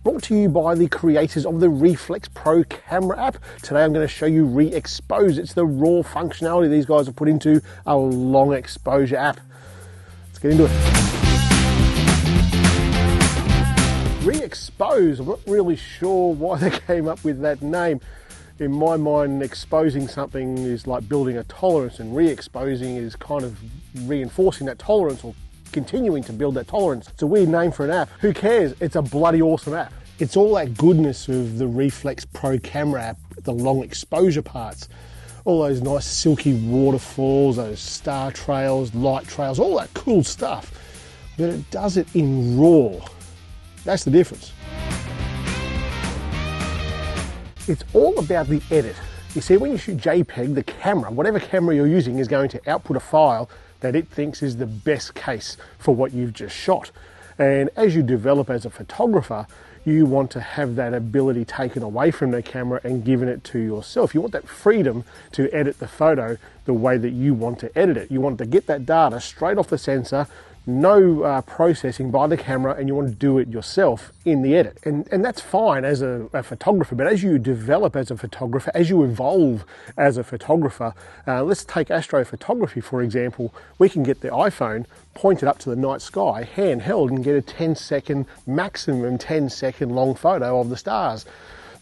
brought to you by the creators of the Reflex Pro camera app. Today I'm going to show you ReeXpose. It's the raw functionality these guys have put into a long exposure app. Let's get into it. ReeXpose, I'm not really sure why they came up with that name. In my mind, exposing something is like building a tolerance, and re-exposing is kind of reinforcing that tolerance or continuing to build that tolerance. It's a weird name for an app. Who cares? It's a bloody awesome app. It's all that goodness of the Reflex Pro camera app, the long exposure parts. All those nice silky waterfalls, those star trails, light trails, all that cool stuff. But it does it in RAW. That's the difference. It's all about the edit. You see, when you shoot JPEG, the camera, whatever camera you're using, is going to output a file that it thinks is the best case for what you've just shot. And as you develop as a photographer, you want to have that ability taken away from the camera and given it to yourself. You want that freedom to edit the photo the way that you want to edit it. You want to get that data straight off the sensor, no processing by the camera, and you want to do it yourself in the edit. And that's fine as a photographer, but as you develop as a photographer, as you evolve as a photographer, let's take astrophotography for example. We can get the iPhone pointed up to the night sky, handheld, and get a 10-second, maximum 10-second long photo of the stars.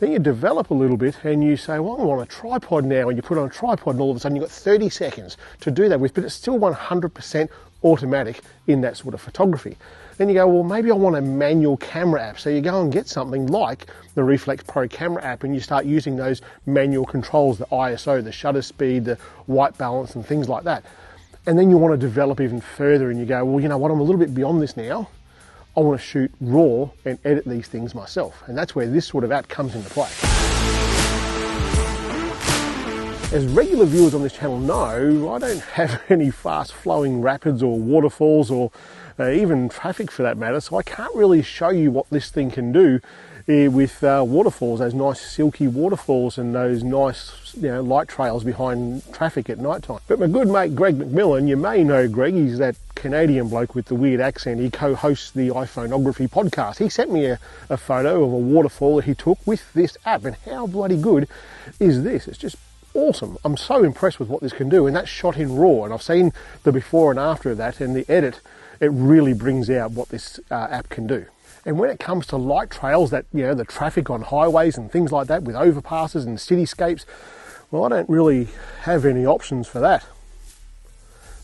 Then you develop a little bit and you say, well, I'm on a tripod now, and you put it on a tripod and all of a sudden you've got 30 seconds to do that with, but it's still 100% automatic in that sort of photography. Then you go, well, maybe I want a manual camera app. So you go and get something like the Reflex Pro camera app, and you start using those manual controls, the ISO, the shutter speed, the white balance, and things like that. And then you want to develop even further, and you go, well, you know what, I'm a little bit beyond this now. I want to shoot RAW and edit these things myself. And that's where this sort of app comes into play. As regular viewers on this channel know, I don't have any fast flowing rapids or waterfalls or even traffic for that matter, so I can't really show you what this thing can do with waterfalls, those nice silky waterfalls and those nice light trails behind traffic at night time. But my good mate Greg McMillan, you may know Greg, he's that Canadian bloke with the weird accent. He co-hosts the iPhoneography podcast. He sent me a photo of a waterfall that he took with this app, and how bloody good is this? It's just awesome. I'm so impressed with what this can do, and that's shot in RAW, and I've seen the before and after of that, and the edit, it really brings out what this app can do. And when it comes to light trails, that the traffic on highways and things like that with overpasses and cityscapes, well, I don't really have any options for that.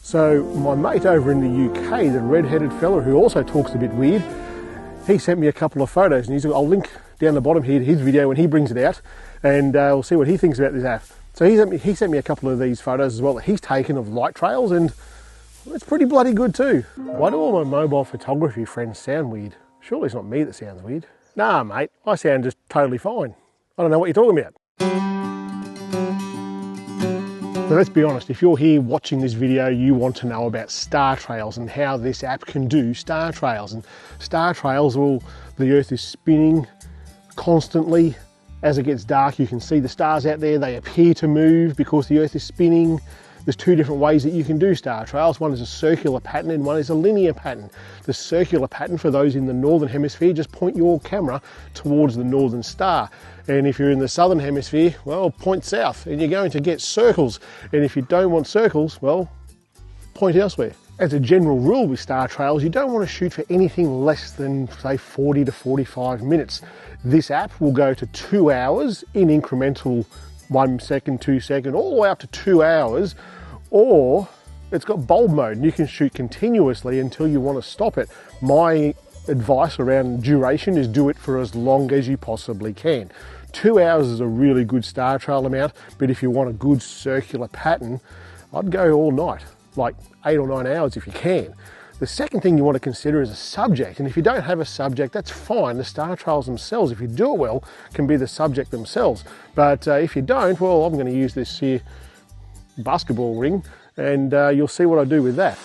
So my mate over in the UK, the red-headed fella who also talks a bit weird, he sent me a couple of photos, and I'll link down the bottom here to his video when he brings it out, and we'll see what he thinks about this app. So he sent me a couple of these photos as well that he's taken of light trails, and it's pretty bloody good too. Why do all my mobile photography friends sound weird? Surely it's not me that sounds weird. Nah, mate, I sound just totally fine. I don't know what you're talking about. So let's be honest, if you're here watching this video, you want to know about star trails and how this app can do star trails. And star trails, well, the Earth is spinning constantly. As it gets dark, you can see the stars out there. They appear to move because the Earth is spinning. There's two different ways that you can do star trails. One is a circular pattern and one is a linear pattern. The circular pattern, for those in the northern hemisphere, just point your camera towards the northern star. And if you're in the southern hemisphere, well, point south and you're going to get circles. And if you don't want circles, well, point elsewhere. As a general rule with star trails, you don't want to shoot for anything less than, say, 40 to 45 minutes. This app will go to 2 hours in incremental 1 second, 2 second, all the way up to 2 hours, or it's got bulb mode and you can shoot continuously until you want to stop it. My advice around duration is do it for as long as you possibly can. 2 hours is a really good star trail amount, but if you want a good circular pattern, I'd go all night, like 8 or 9 hours if you can. The second thing you want to consider is a subject, and if you don't have a subject, that's fine. The star trails themselves, if you do it well, can be the subject themselves. But if you don't, well, I'm going to use this here basketball ring, and you'll see what I do with that.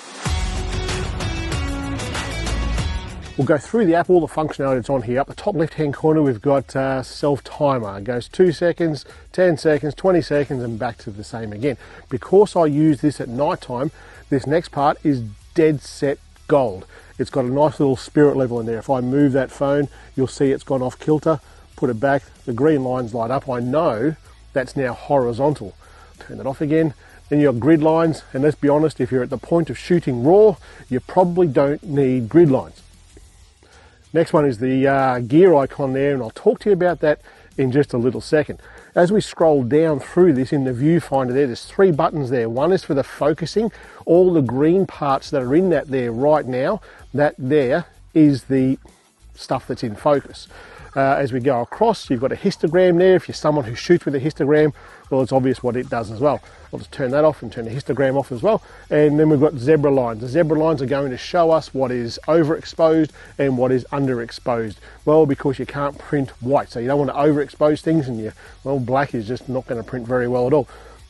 We'll go through the app, all the functionality that's on here. Up the top left-hand corner, we've got self-timer. It goes 2 seconds, 10 seconds, 20 seconds, and back to the same again. Because I use this at night time, this next part is dead set gold. It's got a nice little spirit level in there. If I move that phone, you'll see it's gone off kilter. Put it back, the green lines light up. I know that's now horizontal. Turn it off again. Then you've got grid lines, and let's be honest, if you're at the point of shooting RAW, you probably don't need grid lines. Next one is the gear icon there, and I'll talk to you about that in just a little second. As we scroll down through this in the viewfinder there's 3 buttons there. One is for the focusing. All the green parts that are in that there right now, that there is the stuff that's in focus. As we go across, you've got a histogram there. If you're someone who shoots with a histogram, well, it's obvious what it does as well. I'll just turn that off and turn the histogram off as well. And then we've got zebra lines. The zebra lines are going to show us what is overexposed and what is underexposed. Well, because you can't print white, so you don't want to overexpose things, and black is just not going to print very well at all.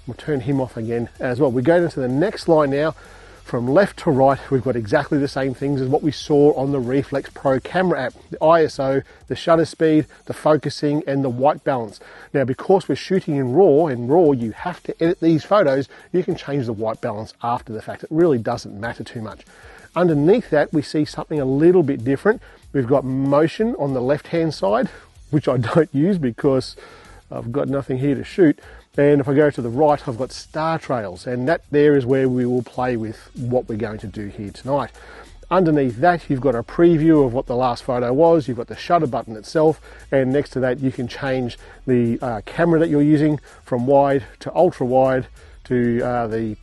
We'll turn him off again as well. We go into the next line now. From left to right, we've got exactly the same things as what we saw on the Reflex Pro camera app. The ISO, the shutter speed, the focusing, and the white balance. Now, because we're shooting in RAW you have to edit these photos, you can change the white balance after the fact. It really doesn't matter too much. Underneath that, we see something a little bit different. We've got motion on the left-hand side, which I don't use because I've got nothing here to shoot. And if I go to the right, I've got star trails, and that there is where we will play with what we're going to do here tonight. Underneath that, you've got a preview of what the last photo was. You've got the shutter button itself, and next to that, you can change the camera that you're using from wide to ultra wide to the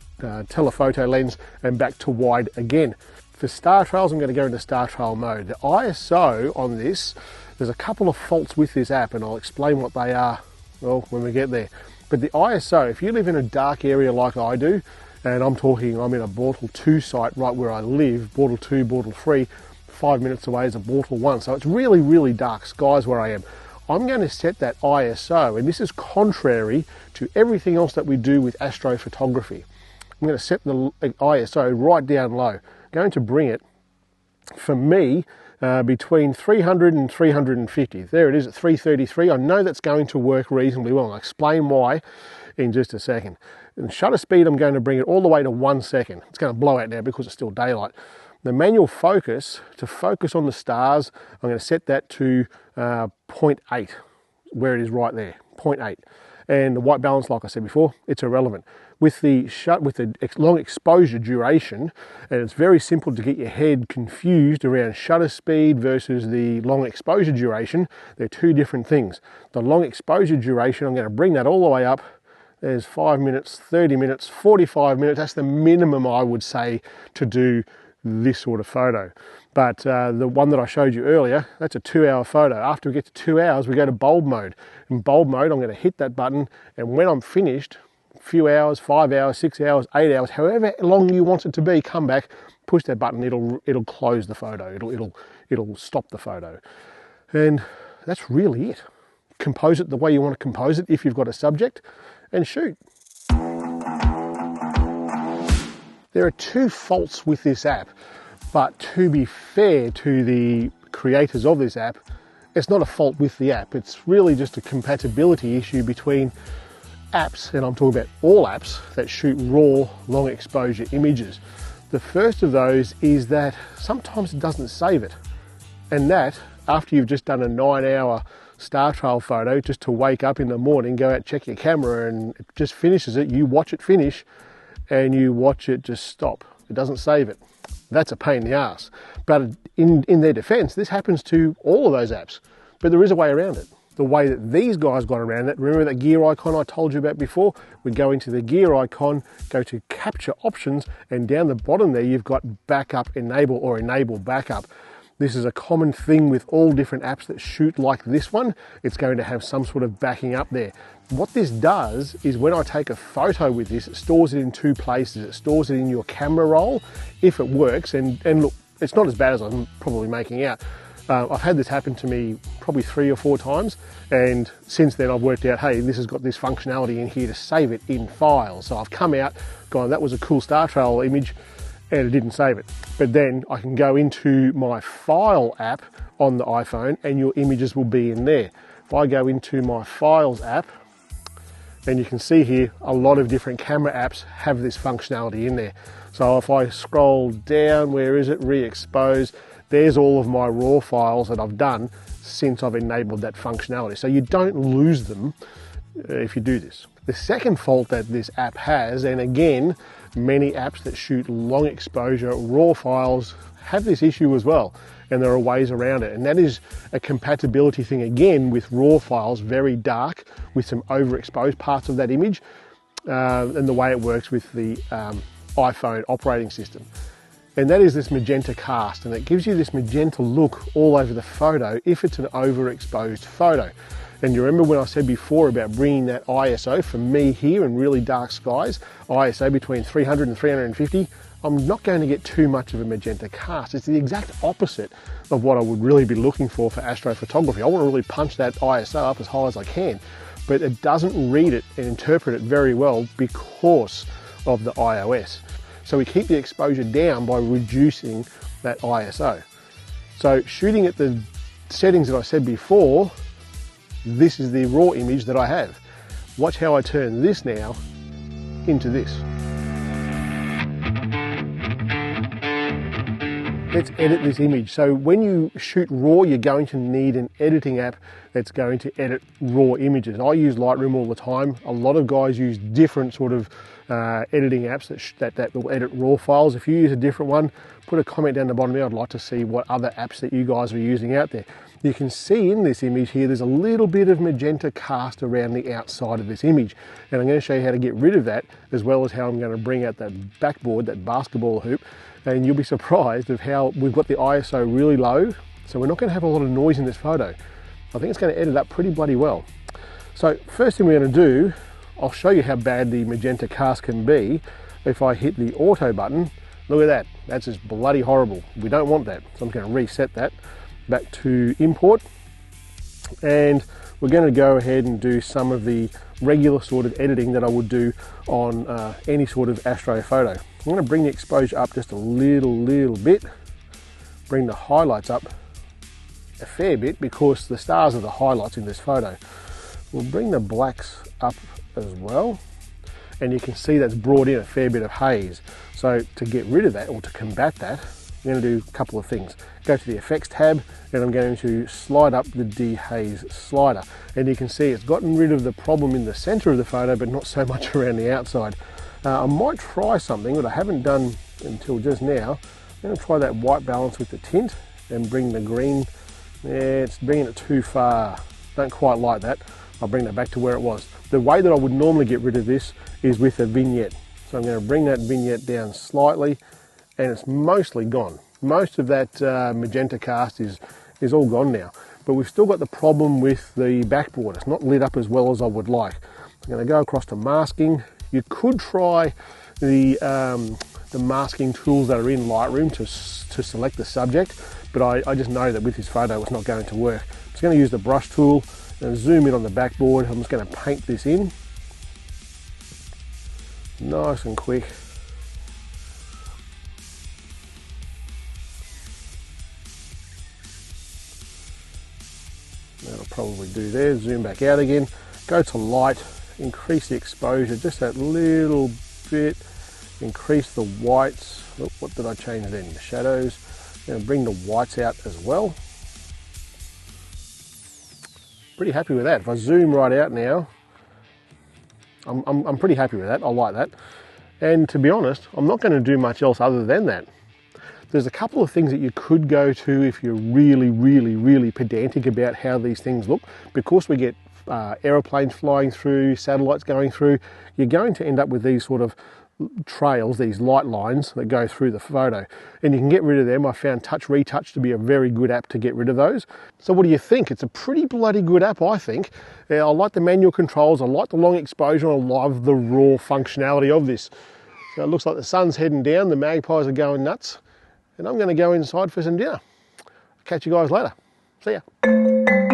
telephoto lens and back to wide again. For star trails, I'm going to go into star trail mode. The ISO on this, there's a couple of faults with this app, and I'll explain what they are, well, when we get there. But the ISO, if you live in a dark area like I do, and I'm in a Bortle 2 site right where I live, Bortle 2, Bortle 3, 5 minutes away is a Bortle 1, so it's really, really dark skies where I am. I'm going to set that ISO, and this is contrary to everything else that we do with astrophotography. I'm going to set the ISO right down low. I'm going to bring it, for me, between 300 and 350. There it is at 333. I know that's going to work reasonably well. I'll explain why in just a second. And shutter speed, I'm going to bring it all the way to 1 second. It's going to blow out now because it's still daylight. The manual focus, to focus on the stars, I'm going to set that to 0.8, where it is right there, 0.8. And the white balance, like I said before, it's irrelevant. With the long exposure duration, and it's very simple to get your head confused around shutter speed versus the long exposure duration. They're 2 different things. The long exposure duration, I'm going to bring that all the way up. There's 5 minutes, 30 minutes, 45 minutes. That's the minimum I would say to do this sort of photo. But the one that I showed you earlier, that's a 2-hour photo. After we get to 2 hours, we go to bulb mode. In bulb mode, I'm going to hit that button, and when I'm finished, a few hours, 5 hours, 6 hours, 8 hours, however long you want it to be, come back, push that button, it'll close the photo. It'll stop the photo. And that's really it. Compose it the way you want to compose it if you've got a subject, and shoot. There are 2 faults with this app, but to be fair to the creators of this app, it's not a fault with the app. It's really just a compatibility issue between apps, and I'm talking about all apps that shoot raw, long exposure images. The first of those is that sometimes it doesn't save it. And that, after you've just done a 9-hour star trail photo, just to wake up in the morning, go out, check your camera, and it just finishes it, you watch it finish, and you watch it just stop. It doesn't save it. That's a pain in the ass. But in their defense, this happens to all of those apps. But there is a way around it. The way that these guys got around it, remember that gear icon I told you about before? We go into the gear icon, go to capture options, and down the bottom there, you've got backup enable or enable backup. This is a common thing with all different apps that shoot like this one. It's going to have some sort of backing up there. What this does is when I take a photo with this, it stores it in 2 places. It stores it in your camera roll, if it works, and look, it's not as bad as I'm probably making out. I've had this happen to me probably 3 or 4 times, and since then I've worked out, hey, this has got this functionality in here to save it in files. So I've come out, gone, that was a cool star trail image, and it didn't save it. But then I can go into my file app on the iPhone, and your images will be in there. If I go into my files app, and you can see here, a lot of different camera apps have this functionality in there. So if I scroll down, where is it? ReeXpose. There's all of my raw files that I've done since I've enabled that functionality. So you don't lose them if you do this. The second fault that this app has, and again, many apps that shoot long exposure raw files have this issue as well, and there are ways around it, and that is a compatibility thing again with raw files, very dark with some overexposed parts of that image, and the way it works with the iPhone operating system. And that is this magenta cast, and it gives you this magenta look all over the photo if it's an overexposed photo. And you remember when I said before about bringing that ISO, for me here in really dark skies, ISO between 300 and 350, I'm not going to get too much of a magenta cast. It's the exact opposite of what I would really be looking for astrophotography. I want to really punch that ISO up as high as I can, but it doesn't read it and interpret it very well because of the iOS. So we keep the exposure down by reducing that ISO. So shooting at the settings that I said before, this is the raw image that I have. Watch how I turn this now into this. Let's edit this image. So when you shoot RAW, you're going to need an editing app that's going to edit raw images. I use Lightroom all the time. A lot of guys use different sort of editing apps that will edit raw files. If you use a different one, put a comment down the bottom there. I'd like to see what other apps that you guys are using out there. You can see in this image here, there's a little bit of magenta cast around the outside of this image. And I'm going to show you how to get rid of that, as well as how I'm going to bring out that backboard, that basketball hoop. And you'll be surprised of how we've got the ISO really low. So we're not going to have a lot of noise in this photo. I think it's going to edit up pretty bloody well. So first thing we're going to do, I'll show you how bad the magenta cast can be. If I hit the auto button, look at that. That's just bloody horrible. We don't want that. So I'm going to reset that back to import. And we're going to go ahead and do some of the regular sort of editing that I would do on any sort of astro photo. I'm going to bring the exposure up just a little bit, bring the highlights up a fair bit because the stars are the highlights in this photo. We'll bring the blacks up as well, and you can see that's brought in a fair bit of haze. So to get rid of that, or to combat that, I'm going to do a couple of things. Go to the effects tab, and I'm going to slide up the dehaze slider. And you can see it's gotten rid of the problem in the center of the photo, but not so much around the outside. I might try something that I haven't done until just now. I'm going to try that white balance with the tint and bring the green. Yeah, it's bringing it too far. Don't quite like that. I'll bring that back to where it was. The way that I would normally get rid of this is with a vignette. So I'm going to bring that vignette down slightly, and it's mostly gone. Most of that magenta cast is all gone now. But we've still got the problem with the backboard. It's not lit up as well as I would like. I'm going to go across to masking. You could try the masking tools that are in Lightroom to select the subject, but I just know that with this photo it's not going to work. I'm just going to use the brush tool and zoom in on the backboard. I'm just going to paint this in. Nice and quick. That'll probably do there. Zoom back out again. Go to light. Increase the exposure just that little bit. Increase the whites. Oh, what did I change then? The shadows. I'm going to bring the whites out as well. Pretty happy with that. If I zoom right out now, I'm pretty happy with that. I like that. And to be honest, I'm not going to do much else other than that. There's a couple of things that you could go to if you're really pedantic about how these things look. Because we get aeroplanes flying through, satellites going through, you're going to end up with these sort of trails, these light lines that go through the photo, and you can get rid of them. I found Touch Retouch to be a very good app to get rid of those. So what do you think? It's a pretty bloody good app, I think. I like the manual controls, I like the long exposure, I love the raw functionality of this. So it looks like the sun's heading down, the magpies are going nuts, and I'm going to go inside for some dinner. Catch you guys later. See ya.